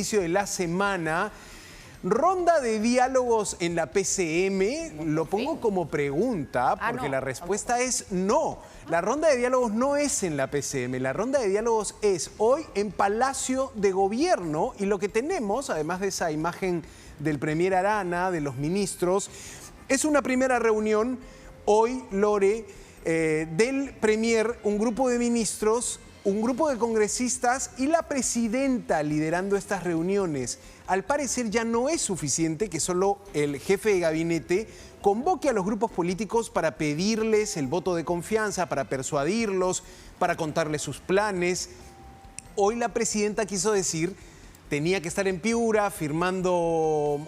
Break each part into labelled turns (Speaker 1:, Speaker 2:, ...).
Speaker 1: inicio de la semana. Ronda de diálogos en la PCM, lo pongo como pregunta porque la respuesta es no. La ronda de diálogos no es en la PCM, la ronda de diálogos es hoy en Palacio de Gobierno y lo que tenemos, además de esa imagen del Premier Arana, de los ministros, es una primera reunión hoy, Lore, del Premier, un grupo de ministros, un grupo de congresistas y la presidenta liderando estas reuniones. Al parecer ya no es suficiente que solo el jefe de gabinete convoque a los grupos políticos para pedirles el voto de confianza, para persuadirlos, para contarles sus planes. Hoy la presidenta quiso decir, tenía que estar en Piura firmando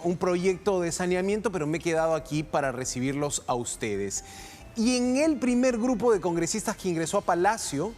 Speaker 1: un proyecto de saneamiento, pero me he quedado aquí para recibirlos a ustedes. Y en el primer grupo de congresistas que ingresó a Palacio,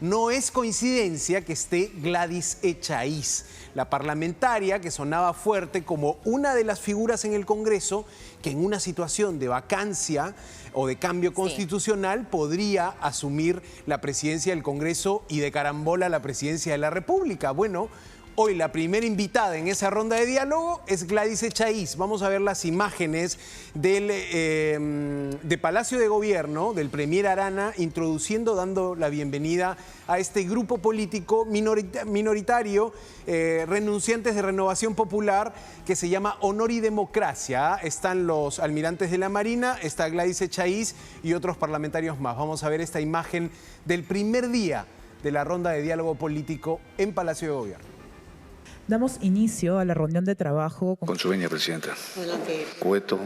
Speaker 1: no es coincidencia que esté Gladys Echaíz, la parlamentaria que sonaba fuerte como una de las figuras en el Congreso que en una situación de vacancia o de cambio constitucional podría asumir la presidencia del Congreso y de carambola la presidencia de la República. Bueno, hoy la primera invitada en esa ronda de diálogo es Gladys Echaíz. Vamos a ver las imágenes de Palacio de Gobierno, del Premier Arana, introduciendo, dando la bienvenida a este grupo político minoritario, renunciantes de Renovación Popular, que se llama Honor y Democracia. Están los almirantes de la Marina, está Gladys Echaíz y otros parlamentarios más. Vamos a ver esta imagen del primer día de la ronda de diálogo político en Palacio de Gobierno.
Speaker 2: Damos inicio a la reunión de trabajo.
Speaker 3: Con su venia, presidenta. Adelante. Cueto,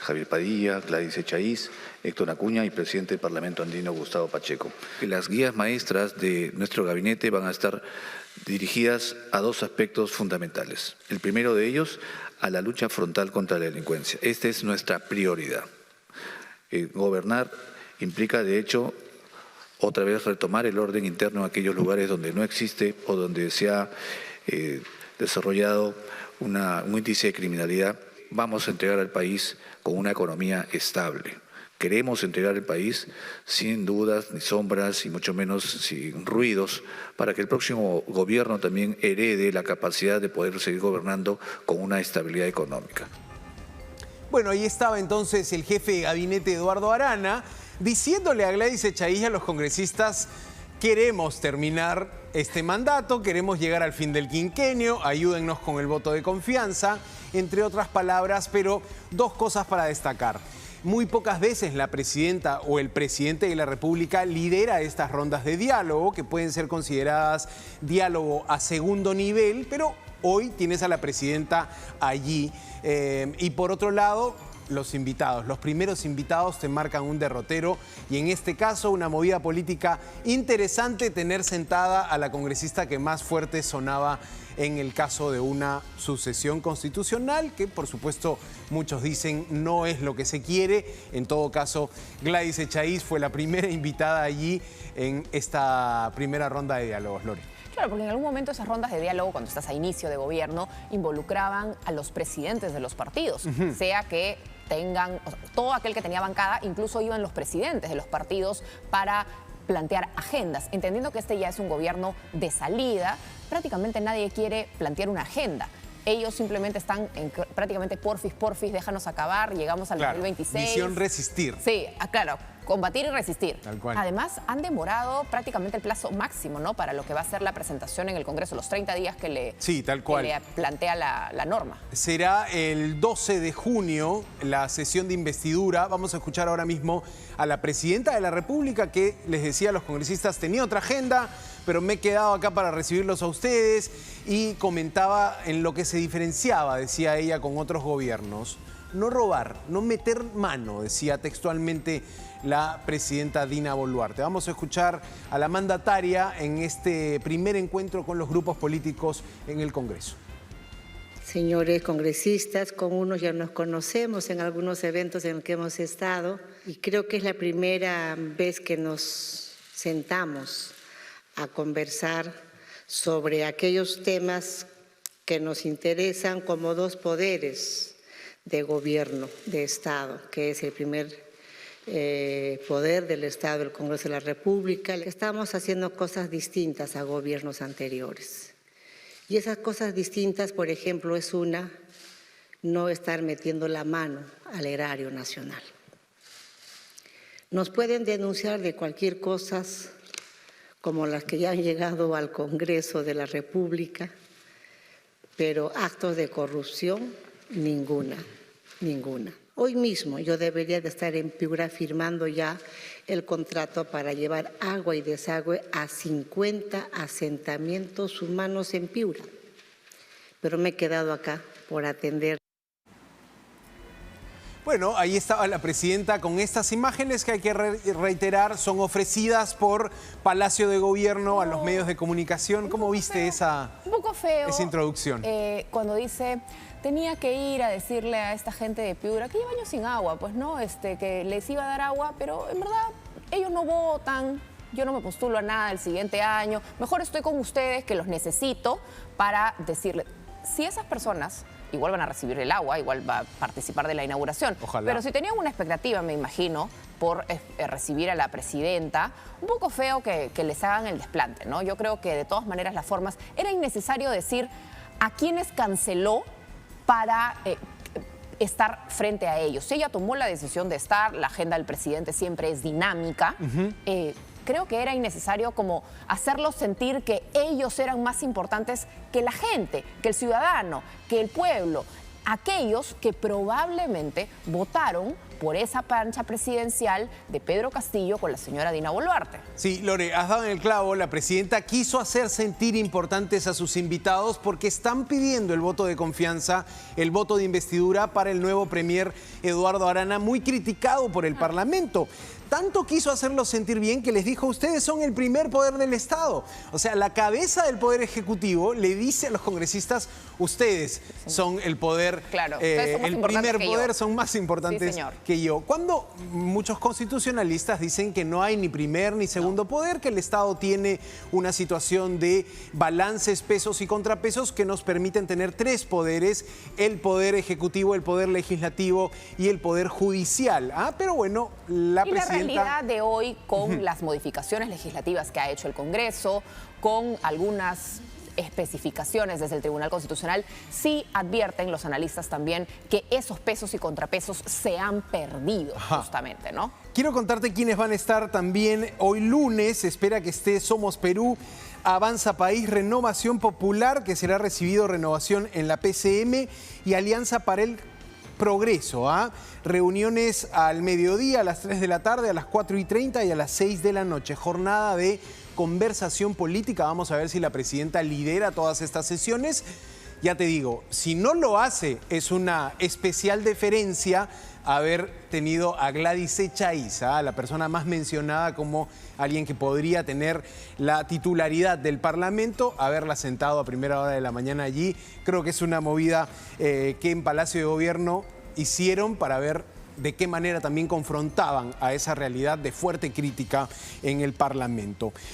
Speaker 3: Javier Padilla, Gladys Echaíz, Héctor Acuña y presidente del Parlamento Andino, Gustavo Pacheco. Las guías maestras de nuestro gabinete van a estar dirigidas a dos aspectos fundamentales. El primero de ellos, a la lucha frontal contra la delincuencia. Esta es nuestra prioridad. Gobernar implica, de hecho, otra vez retomar el orden interno en aquellos lugares donde no existe o donde se ha desarrollado un índice de criminalidad. Vamos a entregar al país con una economía estable. Queremos entregar el país sin dudas ni sombras y mucho menos sin ruidos para que el próximo gobierno también herede la capacidad de poder seguir gobernando con una estabilidad económica.
Speaker 1: Bueno, ahí estaba entonces el jefe de gabinete Eduardo Arana diciéndole a Gladys Echaíz y a los congresistas: queremos terminar este mandato, queremos llegar al fin del quinquenio, ayúdennos con el voto de confianza, entre otras palabras, pero dos cosas para destacar. Muy pocas veces la presidenta o el presidente de la República lidera estas rondas de diálogo, que pueden ser consideradas diálogo a segundo nivel, pero hoy tienes a la presidenta allí. Y por otro lado, los invitados, los primeros invitados te marcan un derrotero y en este caso una movida política interesante, tener sentada a la congresista que más fuerte sonaba en el caso de una sucesión constitucional, que por supuesto muchos dicen no es lo que se quiere. En todo caso, Gladys Echaíz fue la primera invitada allí en esta primera ronda de diálogos. Lore.
Speaker 4: Claro, porque en algún momento esas rondas de diálogo, cuando estás a inicio de gobierno, involucraban a los presidentes de los partidos, sea que tengan, todo aquel que tenía bancada, incluso iban los presidentes de los partidos para plantear agendas. Entendiendo que este ya es un gobierno de salida, prácticamente nadie quiere plantear una agenda. Ellos simplemente están en prácticamente porfis, déjanos acabar, llegamos al 2026.
Speaker 1: Misión resistir.
Speaker 4: Sí, claro, combatir y resistir.
Speaker 1: Tal cual.
Speaker 4: Además, han demorado prácticamente el plazo máximo, ¿no?, para lo que va a ser la presentación en el Congreso, los 30 días que le,
Speaker 1: tal cual.
Speaker 4: que le plantea la norma.
Speaker 1: Será el 12 de junio la sesión de investidura. Vamos a escuchar ahora mismo a la presidenta de la República que les decía a los congresistas, tenía otra agenda, pero me he quedado acá para recibirlos a ustedes, y comentaba en lo que se diferenciaba, decía ella, con otros gobiernos. No robar, no meter mano, decía textualmente la presidenta Dina Boluarte. Vamos a escuchar a la mandataria en este primer encuentro con los grupos políticos en el Congreso.
Speaker 5: Señores congresistas, con unos ya nos conocemos en algunos eventos en los que hemos estado y creo que es la primera vez que nos sentamos a conversar sobre aquellos temas que nos interesan como dos poderes de gobierno, de Estado, que es el primer poder del Estado, el Congreso de la República. Estamos haciendo cosas distintas a gobiernos anteriores. Y esas cosas distintas, por ejemplo, es una, no estar metiendo la mano al erario nacional. Nos pueden denunciar de cualquier cosa, como las que ya han llegado al Congreso de la República, pero actos de corrupción, ninguna. Hoy mismo yo debería de estar en Piura firmando ya el contrato para llevar agua y desagüe a 50 asentamientos humanos en Piura, pero me he quedado acá por atender.
Speaker 1: Bueno, ahí estaba la presidenta con estas imágenes que hay que reiterar, son ofrecidas por Palacio de Gobierno a los medios de comunicación. ¿Cómo viste esa introducción?
Speaker 4: Cuando dice, tenía que ir a decirle a esta gente de Piura que lleva años sin agua, pues no, que les iba a dar agua, pero en verdad ellos no votan. Yo no me postulo a nada el siguiente año. Mejor estoy con ustedes, que los necesito, para decirle, si esas personas igual van a recibir el agua, igual va a participar de la inauguración.
Speaker 1: Ojalá.
Speaker 4: Pero si tenían una expectativa, me imagino, por recibir a la presidenta, un poco feo que les hagan el desplante, ¿no? Yo creo que de todas maneras las formas, era innecesario decir a quiénes canceló para estar frente a ellos. Ella tomó la decisión de estar, la agenda del presidente siempre es dinámica. Creo que era innecesario como hacerlos sentir que ellos eran más importantes que la gente, que el ciudadano, que el pueblo, aquellos que probablemente votaron por esa plancha presidencial de Pedro Castillo con la señora Dina Boluarte.
Speaker 1: Sí, Lore, has dado en el clavo. La presidenta quiso hacer sentir importantes a sus invitados porque están pidiendo el voto de confianza, el voto de investidura para el nuevo premier Eduardo Arana, muy criticado por el Parlamento. Tanto quiso hacerlos sentir bien que les dijo, ustedes son el primer poder del Estado. O sea, la cabeza del Poder Ejecutivo le dice a los congresistas, ustedes son el poder,
Speaker 4: claro,
Speaker 1: el primer poder, son más importantes que yo. Cuando muchos constitucionalistas dicen que no hay ni primer ni segundo poder, que el Estado tiene una situación de balances, pesos y contrapesos que nos permiten tener tres poderes, el Poder Ejecutivo, el Poder Legislativo y el Poder Judicial. Pero bueno, la presidenta...
Speaker 4: La realidad de hoy, con las modificaciones legislativas que ha hecho el Congreso, con algunas especificaciones desde el Tribunal Constitucional, sí advierten los analistas también que esos pesos y contrapesos se han perdido justamente, ¿no?
Speaker 1: Quiero contarte quiénes van a estar también hoy lunes. Se espera que esté Somos Perú, Avanza País, Renovación Popular, que será recibido renovación en la PCM, y Alianza para el Progreso. Reuniones al mediodía, a las 3 de la tarde, a las 4:30 y a las 6 de la noche. Jornada de conversación política. Vamos a ver si la presidenta lidera todas estas sesiones. Ya te digo, si no lo hace, es una especial deferencia haber tenido a Gladys Echaíz, la persona más mencionada como alguien que podría tener la titularidad del Parlamento, haberla sentado a primera hora de la mañana allí. Creo que es una movida que en Palacio de Gobierno hicieron para ver de qué manera también confrontaban a esa realidad de fuerte crítica en el Parlamento.